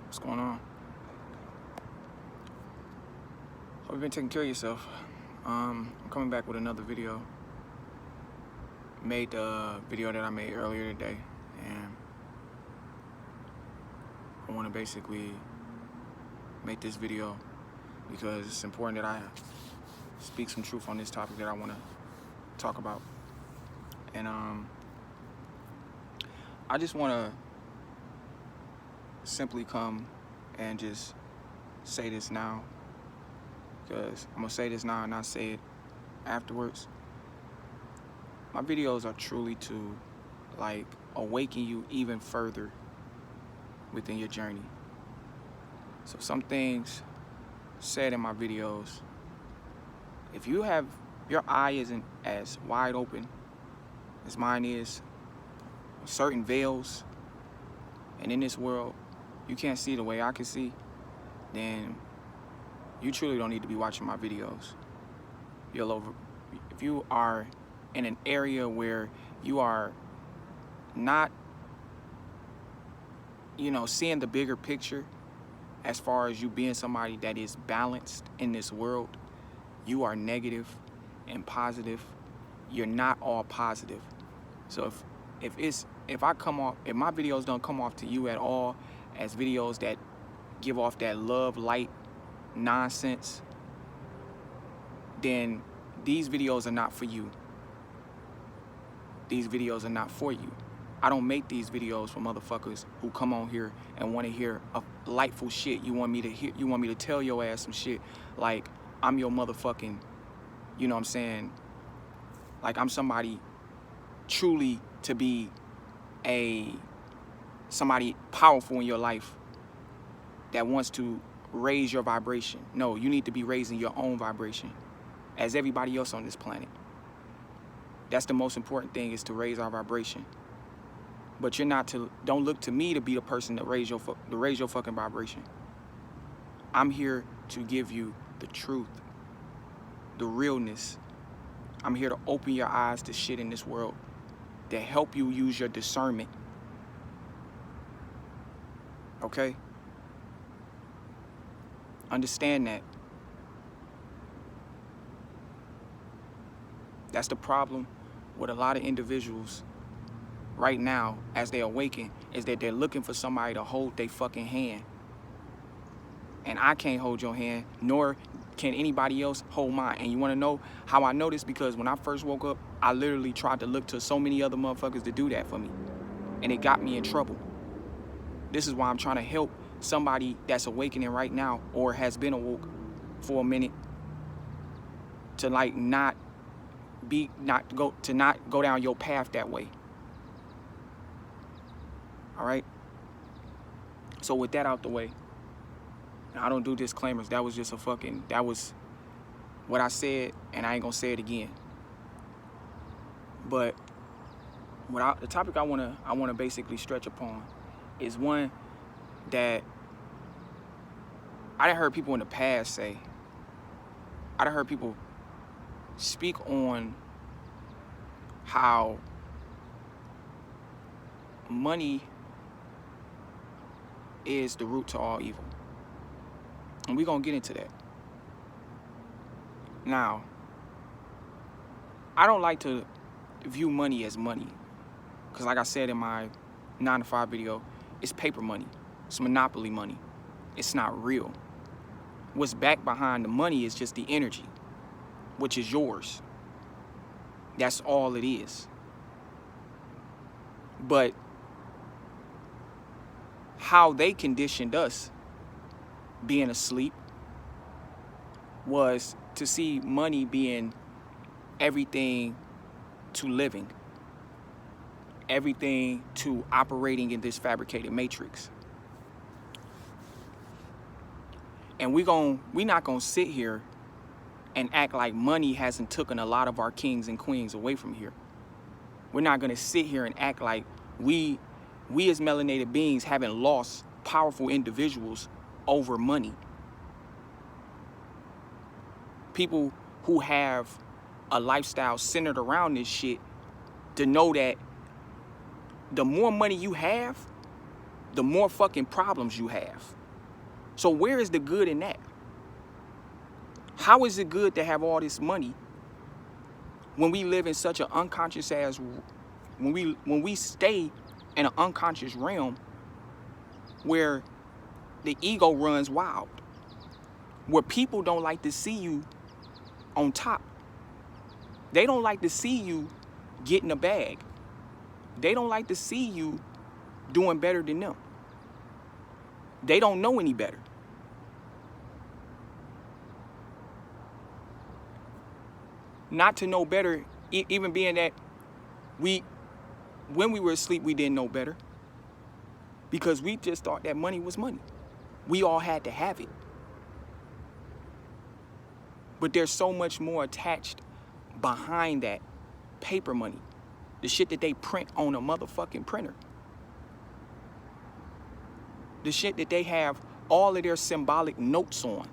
What's going on? Hope you've been taking care of yourself. I'm coming back with another video. Made the video that I made earlier today, and I want to basically make this video because it's important that I speak some truth on this topic that I want to talk about. And I just want to simply come and just say this now, because I'm gonna say this now and not say it afterwards. My videos are truly to awaken you even further within your journey. So some things said in my videos, if you have your eye isn't as wide open as mine is, certain veils, and in this world you can't see the way I can see, then you truly don't need to be watching my videos. If you are in an area where you are not, seeing the bigger picture as far as you being somebody that is balanced in this world, you are negative and positive. You're not all positive. So if my videos don't come off to you at all as videos that give off that love light nonsense, then these videos are not for you. These videos are not for you. I don't make these videos for motherfuckers who come on here and want to hear a lightful shit. You want me to tell your ass some shit like I'm your motherfucking, you know what I'm saying? Like I'm somebody truly to be somebody powerful in your life that wants to raise your vibration. No, you need to be raising your own vibration as everybody else on this planet. That's the most important thing, is to raise our vibration. But don't look to me to be the person to raise your fucking vibration. I'm here to give you the truth, the realness. I'm here to open your eyes to shit in this world, to help you use your discernment. Okay? Understand that. That's the problem with a lot of individuals right now as they awaken, is that they're looking for somebody to hold their fucking hand. And I can't hold your hand, nor can anybody else hold mine. And you want to know how I know this? Because when I first woke up, I literally tried to look to so many other motherfuckers to do that for me, and it got me in trouble. This is why I'm trying to help somebody that's awakening right now, or has been awoke for a minute, to not go down your path that way. All right? So with that out the way, I don't do disclaimers. That was just that was what I said, and I ain't gonna say it again. But the topic I wanna basically stretch upon is one that I done heard people in the past say. I done heard people speak on how money is the root to all evil. And we're going to get into that. Now, I don't like to view money as money, because like I said in my 9-to-5 video, it's paper money. It's monopoly money. It's not real. What's back behind the money is just the energy, which is yours. That's all it is. But how they conditioned us being asleep was to see money being everything to living, everything to operating in this fabricated matrix. And we not gonna sit here and act like money hasn't taken a lot of our kings and queens away from here. We're not gonna sit here and act like we as melanated beings haven't lost powerful individuals over money. People who have a lifestyle centered around this shit, to know that the more money you have, the more fucking problems you have. So where is the good in that? How is it good to have all this money when we live in such an unconscious ass, when we stay in an unconscious realm where the ego runs wild, where people don't like to see you on top. They don't like to see you getting a bag. They don't like to see you doing better than them. They don't know any better. Not to know better, even being that when we were asleep, we didn't know better. Because we just thought that money was money. We all had to have it. But there's so much more attached behind that paper money. The shit that they print on a motherfucking printer. The shit that they have all of their symbolic notes on.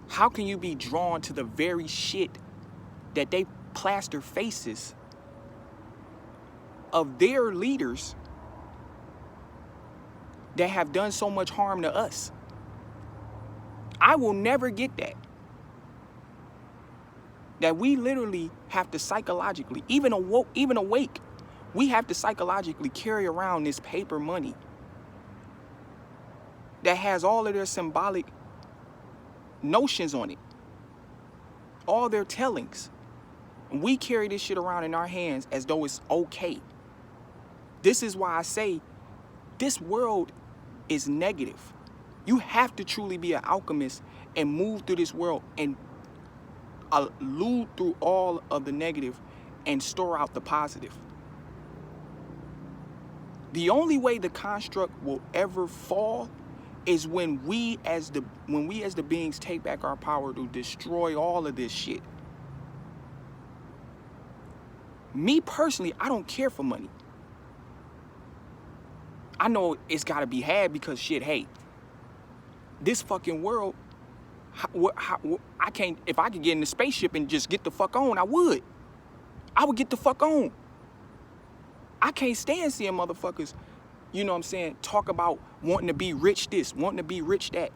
How can you be drawn to the very shit that they plaster faces of their leaders that have done so much harm to us? I will never get that. That we literally have to psychologically, even awake, we have to psychologically carry around this paper money that has all of their symbolic notions on it, all their tellings. And we carry this shit around in our hands as though it's okay. This is why I say this world is negative. You have to truly be an alchemist and move through this world and elude through all of the negative and store out the positive. The only way the construct will ever fall is when we as the beings take back our power to destroy all of this shit. Me personally, I don't care for money. I know it's got to be had because shit, hey, this fucking world, I can't, if I could get in the spaceship and just get the fuck on, I would get the fuck on. I can't stand seeing motherfuckers, you know what I'm saying, talk about wanting to be rich this, wanting to be rich that.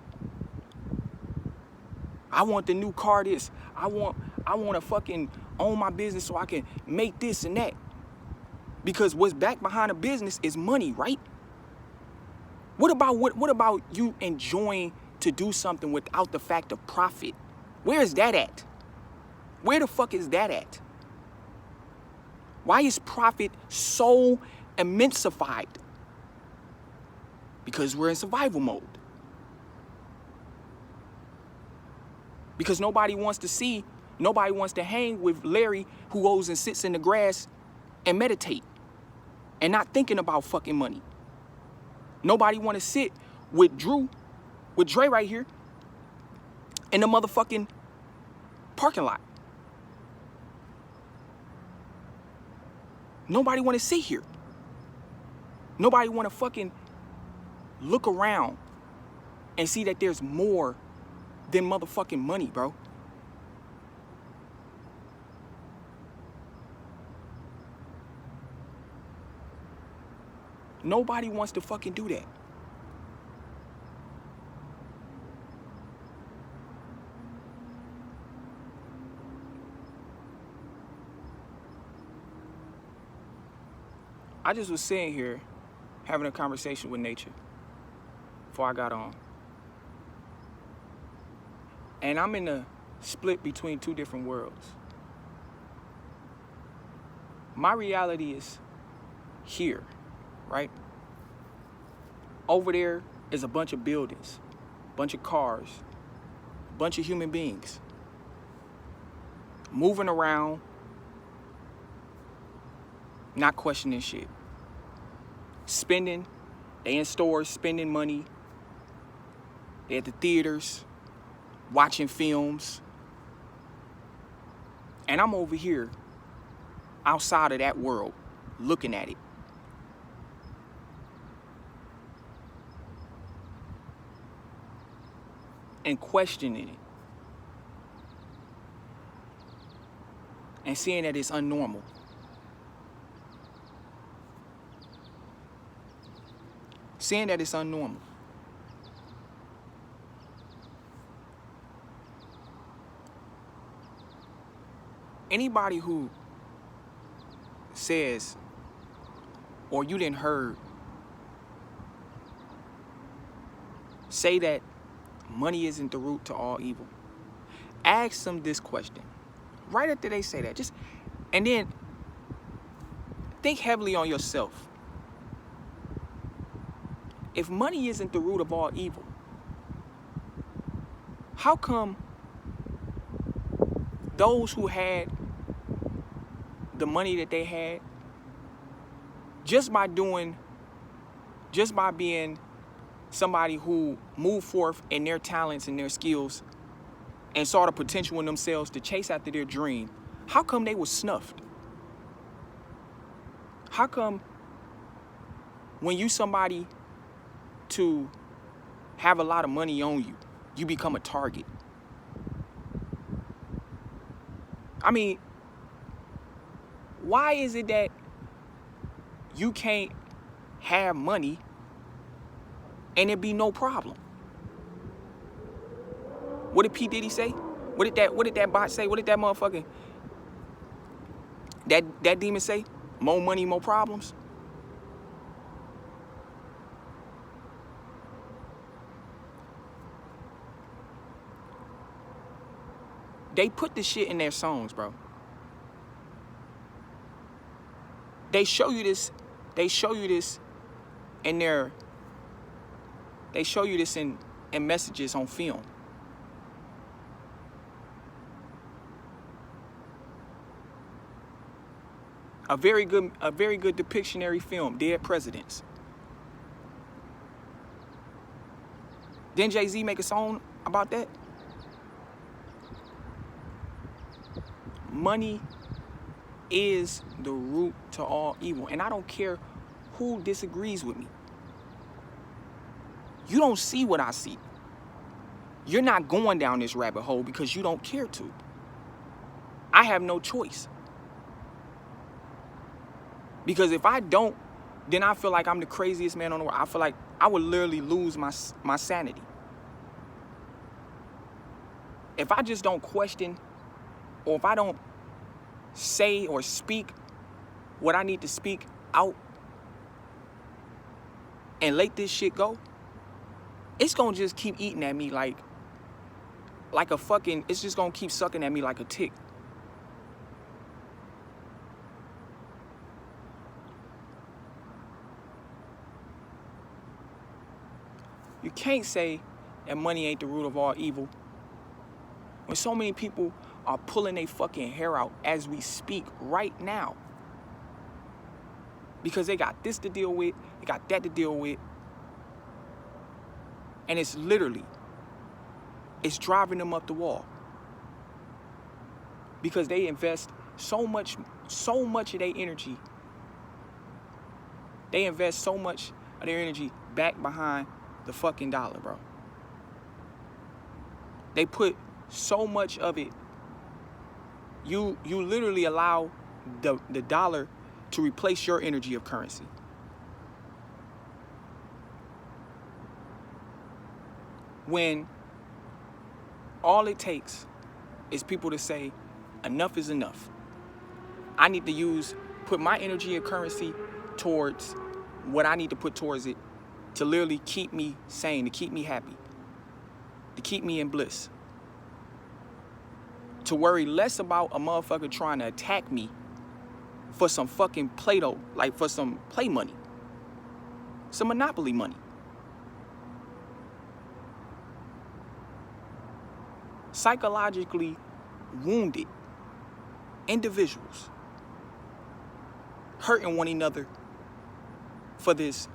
I want the new car this. I want to fucking own my business so I can make this and that. Because what's back behind a business is money, right? What about you enjoying to do something without the fact of profit? Where is that at? Where the fuck is that at? Why is profit so immensified? Because we're in survival mode. Because nobody wants to hang with Larry who goes and sits in the grass and meditate and not thinking about fucking money. Nobody want to sit with Dre right here in the motherfucking parking lot. Nobody want to sit here. Nobody want to fucking look around and see that there's more than motherfucking money, bro. Nobody wants to fucking do that. I just was sitting here having a conversation with nature before I got on. And I'm in a split between two different worlds. My reality is here, right? Over there is a bunch of buildings, a bunch of cars, a bunch of human beings moving around, not questioning shit. Spending, they in stores spending money. They at the theaters, watching films. And I'm over here, outside of that world, looking at it. And questioning it. And seeing that it's unnormal. saying that it's unnormal. Anybody who says, or you didn't heard, say that money isn't the root to all evil, ask them this question right after they say that. And then think heavily on yourself. If money isn't the root of all evil, how come those who had the money that they had, just by being somebody who moved forth in their talents and their skills and saw the potential in themselves to chase after their dream, how come they were snuffed? How come when you somebody to have a lot of money on you, you become a target? I mean, why is it that you can't have money and it be no problem? What did P. Diddy say? What did that bot say? What did that motherfucking that demon say? More money, more problems. They put this shit in their songs, bro. They show you this. They show you this in their. They show you this in messages on film. A very good depictionary film, Dead Presidents. Didn't Jay-Z make a song about that? Money is the root to all evil. And I don't care who disagrees with me. You don't see what I see. You're not going down this rabbit hole because you don't care to. I have no choice. Because if I don't, then I feel like I'm the craziest man on the world. I feel like I would literally lose my sanity. If I just don't question, or if I don't say or speak what I need to speak out and let this shit go, it's gonna just keep eating at me like a fucking, it's just gonna keep sucking at me like a tick. You can't say that money ain't the root of all evil when so many people are pulling their fucking hair out as we speak right now. Because they got this to deal with, they got that to deal with. And it's driving them up the wall. Because they invest so much of their energy. They invest so much of their energy back behind the fucking dollar, bro. They put so much of it. You literally allow the dollar to replace your energy of currency. When all it takes is people to say, enough is enough. I need to put my energy and currency towards what I need to put towards it to literally keep me sane, to keep me happy, to keep me in bliss. To worry less about a motherfucker trying to attack me for some fucking Play-Doh, like for some play money, some Monopoly money. Psychologically wounded individuals hurting one another for this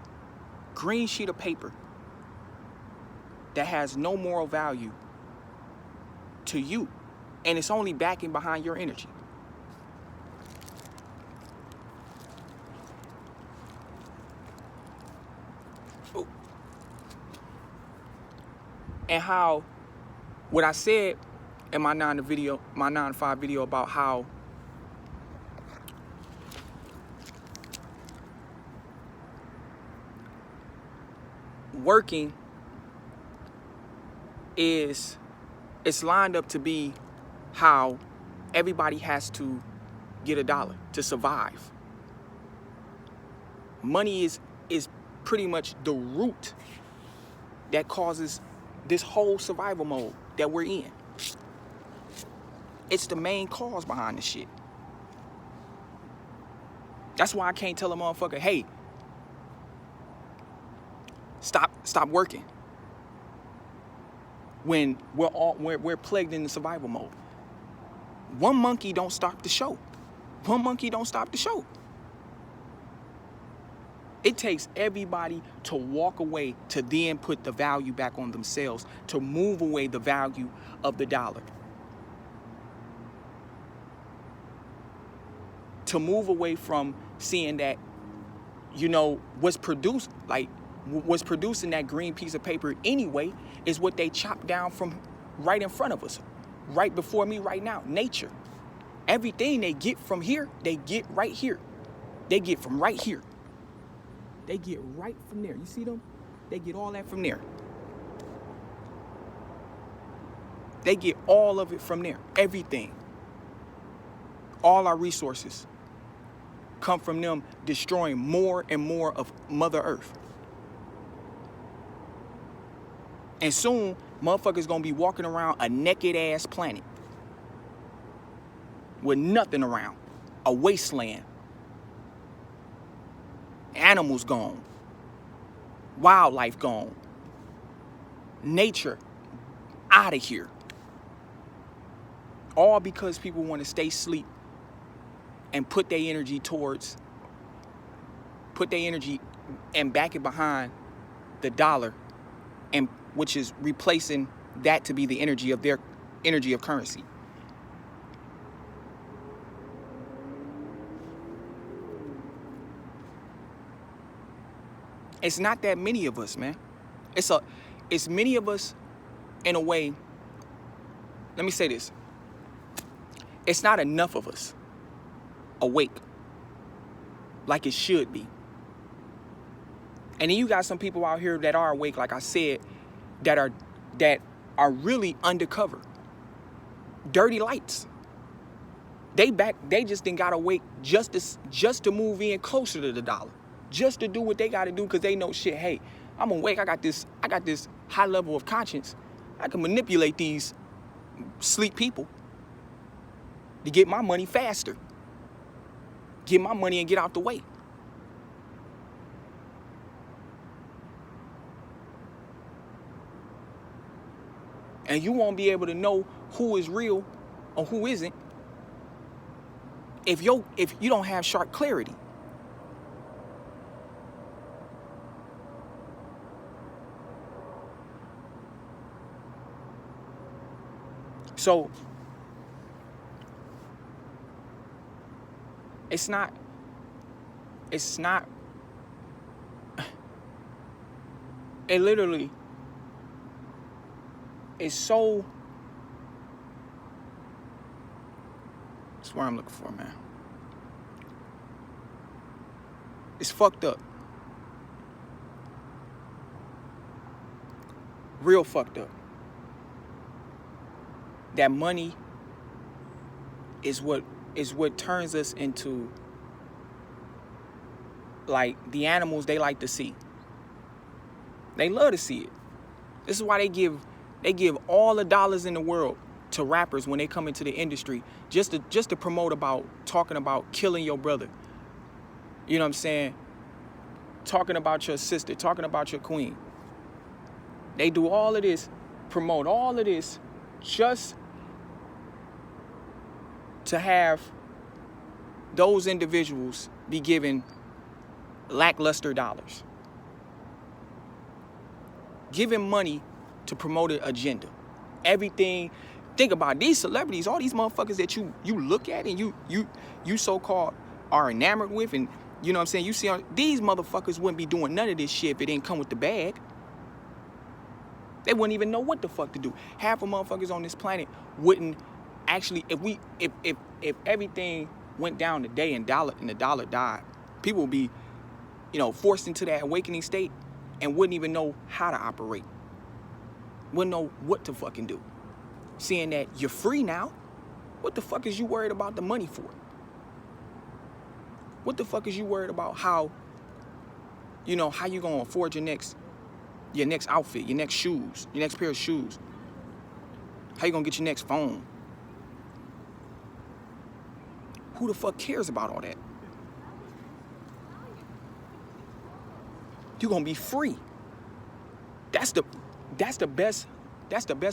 green sheet of paper that has no moral value to you, and it's only backing behind your energy. Ooh. And how what I said in my 9 to 5 video about how working it's lined up to be how everybody has to get a dollar to survive. Money is pretty much the root that causes this whole survival mode that we're in. It's the main cause behind this shit. That's why I can't tell a motherfucker, hey, stop working. When we're plagued in the survival mode. One monkey don't stop the show. One monkey don't stop the show. It takes everybody to walk away to then put the value back on themselves, to move away the value of the dollar. To move away from seeing that, you know, what's producing that green piece of paper anyway is what they chop down from right in front of us, right before me right now, nature. Everything they get from here, they get right here. They get from right here. They get right from there. You see them? They get all that from there. They get all of it from there. Everything. All our resources come from them destroying more and more of Mother Earth. And soon, motherfuckers gonna be walking around a naked ass planet with nothing around, a wasteland. Animals gone, wildlife gone, nature out of here. All because people want to stay asleep and put their energy and back it behind the dollar, and which is replacing that to be the energy of their energy of currency. It's not that many of us, man. It's many of us in a way. Let me say this. It's not enough of us awake like it should be. And then you got some people out here that are awake, like I said, that are really undercover. Dirty lights. They just done got awake just to move in closer to the dollar. Just to do what they got to do because they know shit. Hey, I'm awake. I got this high level of conscience. I can manipulate these sleep people to get my money faster. Get my money and get out the way. And you won't be able to know who is real or who isn't if you don't have sharp clarity. So it's not it literally is so, that's what I'm looking for, man. It's fucked up. Real fucked up. That money is what turns us into like the animals they like to see. They love to see it. This is why they give all the dollars in the world to rappers when they come into the industry just to promote about talking about killing your brother. You know what I'm saying? Talking about your sister, talking about your queen. They do all of this, promote all of this just to have those individuals be given lackluster dollars. Giving money to promote an agenda. Everything, think about these celebrities, all these motherfuckers that you look at and you so-called are enamored with, and you know what I'm saying, you see these motherfuckers wouldn't be doing none of this shit if it didn't come with the bag. They wouldn't even know what the fuck to do. Half of motherfuckers on this planet wouldn't actually, if everything went down today and the dollar died, people would be, forced into that awakening state. and wouldn't even know how to operate. Wouldn't know what to fucking do. Seeing that you're free now, what the fuck is you worried about the money for? What the fuck is you worried about how you gonna afford your next outfit, your next shoes, your next pair of shoes? How you gonna get your next phone? Who the fuck cares about all that? You're gonna be free. That's the best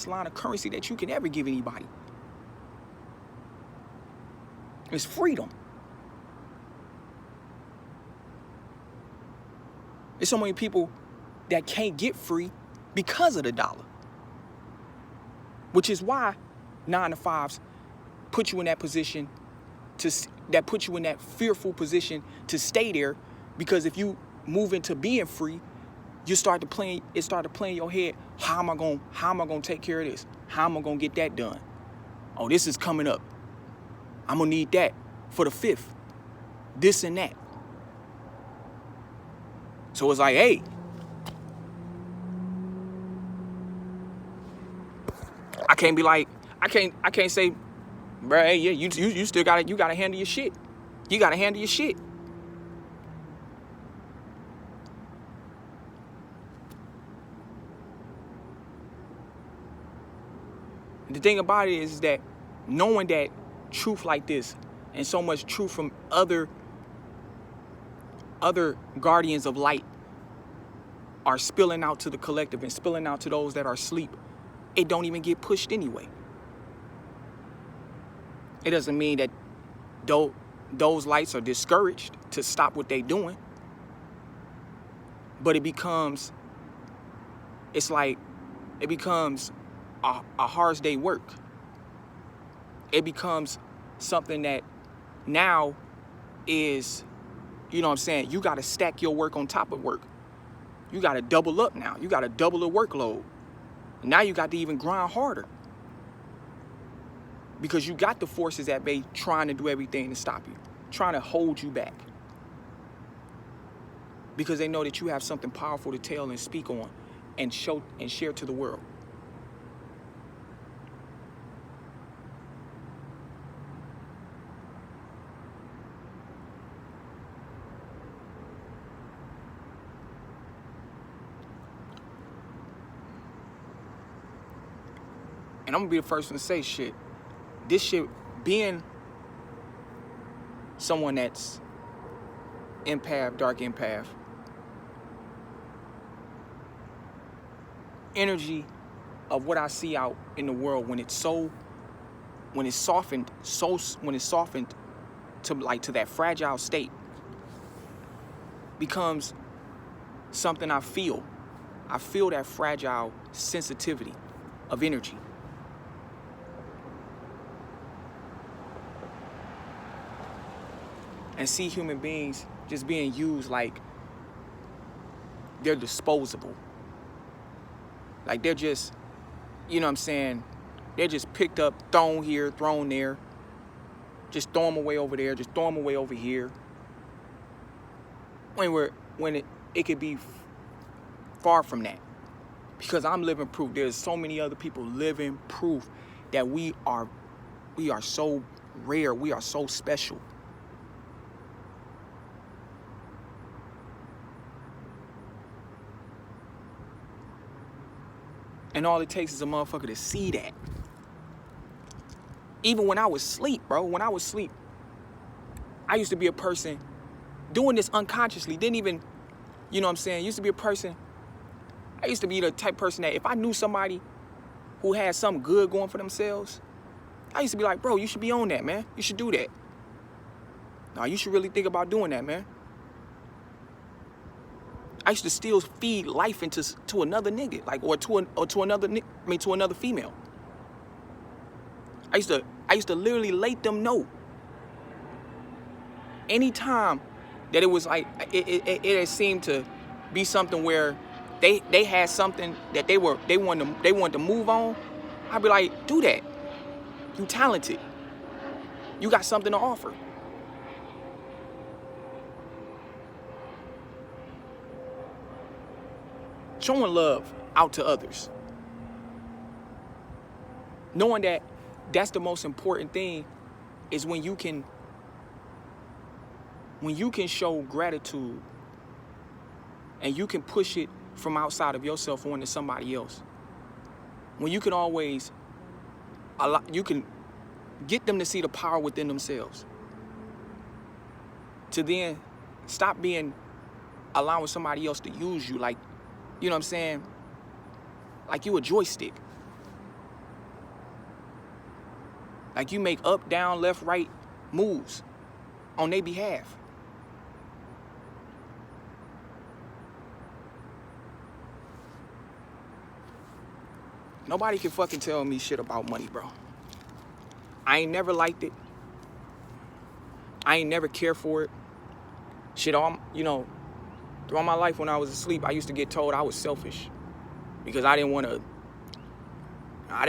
line of currency that you can ever give anybody. It's freedom. There's so many people that can't get free because of the dollar. Which is why 9-to-5s put you in that position that put you in that fearful position to stay there, because if you move into being free, it started playing in your head, how am I gonna take care of this? How am I gonna get that done? Oh, this is coming up. I'm gonna need that for the 5th. This and that. So it's like, hey, I can't say, bro, hey, yeah, you still gotta handle your shit. You gotta handle your shit. The thing about it is that knowing that truth like this, and so much truth from other guardians of light are spilling out to the collective and spilling out to those that are asleep, it don't even get pushed anyway. It doesn't mean that those lights are discouraged to stop what they're doing, but it becomes a hard day's work. It becomes something that now is, you know what I'm saying, you got to stack your work on top of work. You got to double up now. You got to double the workload. Now you got to even grind harder, because you got the forces at bay trying to do everything to stop you, trying to hold you back, because they know that you have something powerful to tell and speak on and show and share to the world. And I'm gonna be the first one to say, shit, this shit, being someone that's empath, dark empath, energy of what I see out in the world, when it's softened to that fragile state, becomes something I feel. I feel that fragile sensitivity of energy. And see human beings just being used like they're disposable. Like they're just, you know what I'm saying, they're just picked up, thrown here, thrown there. Just throw them away over there, just throw them away over here. When it could be far from that. Because I'm living proof. There's so many other people living proof that we are so rare, we are so special. And all it takes is a motherfucker to see that. Even when I was asleep, bro, I used to be a person doing this unconsciously. Didn't even, you know what I'm saying? Used to be a person, I used to be the type person that if I knew somebody who had something good going for themselves, I used to be like, bro, you should be on that, man. You should do that. No, you should really think about doing that, man. I used to still feed life to another nigga, like, to another female. I used to literally let them know. Anytime that it was like it had seemed to be something where they had something that they wanted to move on, I'd be like, do that. You talented. You got something to offer. showing love out to others. Knowing that that's the most important thing is when you can show gratitude and you can push it from outside of yourself onto somebody else. When you can always you can get them to see the power within themselves. To then stop allowing somebody else to use you like, you know what I'm saying? Like you a joystick. Like you make up, down, left, right moves on their behalf. Nobody can fucking tell me shit about money, bro. I ain't never liked it. I ain't never cared for it. Shit, throughout my life when I was asleep, I used to get told I was selfish because I didn't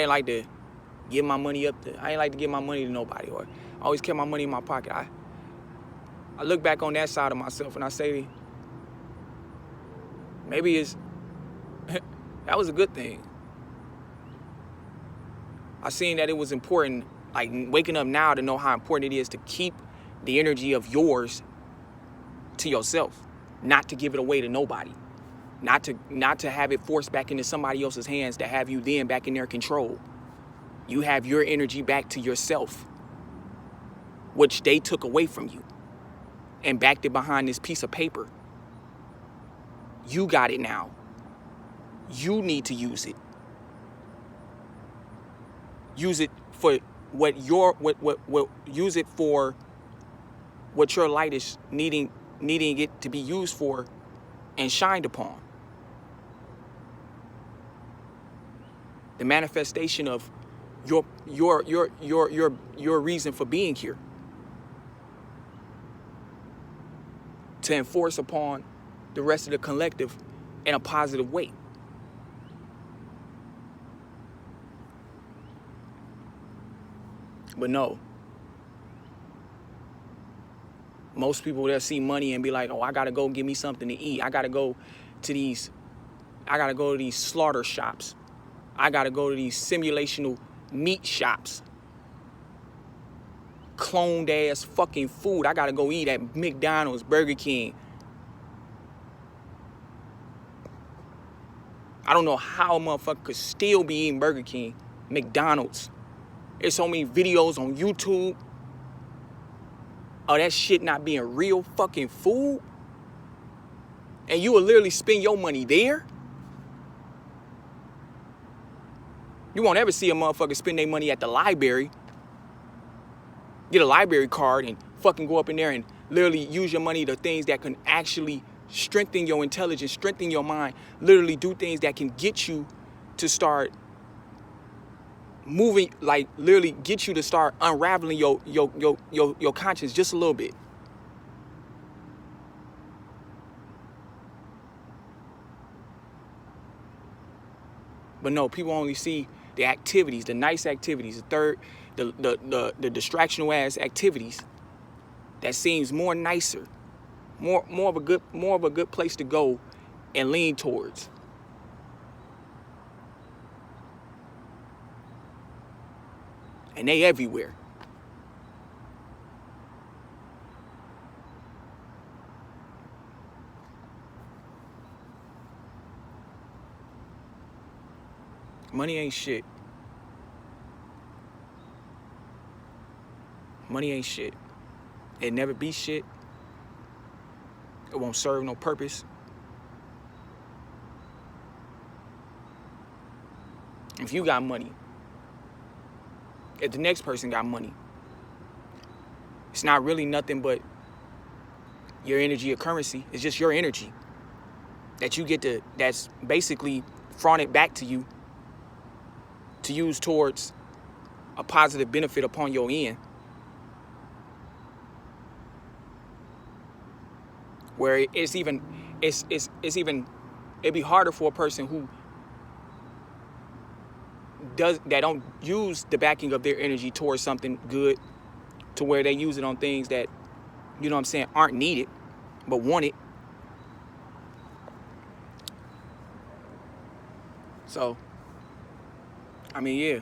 like to give my money up I didn't like to give my money to nobody, or I always kept my money in my pocket. I look back on that side of myself and I say, maybe that was a good thing. I seen that it was important, like waking up now to know how important it is to keep the energy of yours to yourself, not to give it away to nobody, not to have it forced back into somebody else's hands to have you then back in their control. You have your energy back to yourself, which they took away from you and backed it behind this piece of paper. You got it now. You need to use it. Use it for use it for what your light is needing it to be used for and shined upon. The manifestation of your reason for being here. To enforce upon the rest of the collective in a positive way. But no. Most people, they'll see money and be like, oh, I gotta go get me something to eat. I gotta go to these slaughter shops. I gotta go to these simulational meat shops. Cloned ass fucking food. I gotta go eat at McDonald's, Burger King. I don't know how a motherfucker could still be eating Burger King, McDonald's. There's so many videos on YouTube of that shit not being real fucking food. And you will literally spend your money there. You won't ever see a motherfucker spend their money at the library. Get a library card and fucking go up in there and literally use your money to things that can actually strengthen your intelligence, strengthen your mind, literally do things that can get you to start moving, like literally get you to start unraveling your conscience just a little bit. But no, people only see the activities, the nice activities, the distractional ass activities that seems more nicer, more of a good place to go and lean towards. And they everywhere. Money ain't shit. Money ain't shit. It never be shit. It won't serve no purpose. If you got money, if the next person got money, it's not really nothing but your energy or currency. It's just your energy that you get to, that's basically fronted back to you to use towards a positive benefit upon your end. Where it'd be harder for a person who don't use the backing of their energy towards something good, to where they use it on things that, you know what I'm saying, aren't needed but wanted. So, I mean, yeah.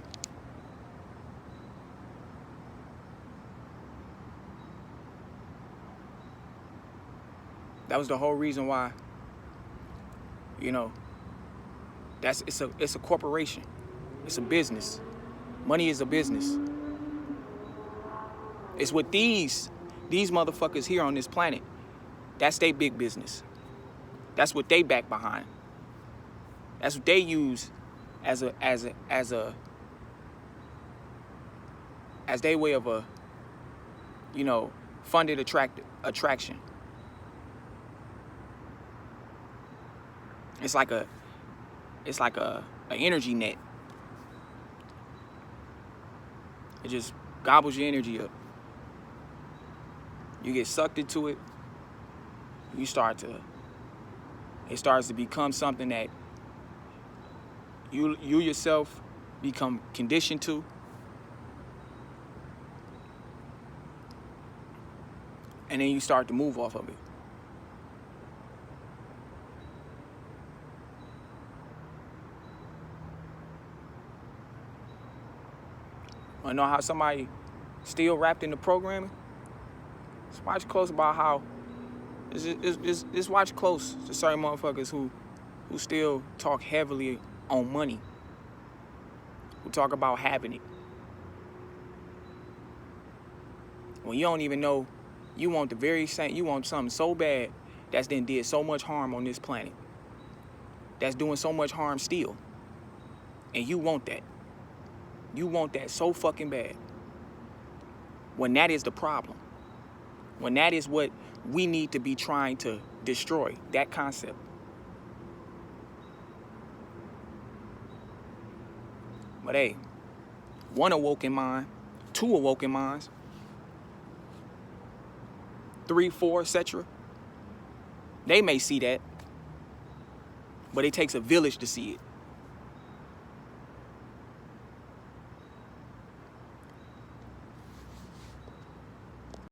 That was the whole reason why, you know, it's a corporation. It's a business. Money is a business. It's what these motherfuckers here on this planet, that's their big business. That's what they back behind. That's what they use as their way of a, you know, funded attraction. It's like a energy net. It just gobbles your energy up. You get sucked into it. It starts to become something that you yourself become conditioned to. And then you start to move off of it. I know how somebody still wrapped in the programming? Just watch close about how, just watch close to certain motherfuckers who still talk heavily on money, who talk about having it. When you don't even know, you want the very same, you want something so bad that's then did so much harm on this planet, that's doing so much harm still, and you want that. You want that so fucking bad. When that is the problem. When that is what we need to be trying to destroy, that concept. But hey, one awoken mind, two awoken minds, 3, 4, etc. They may see that, but it takes a village to see it.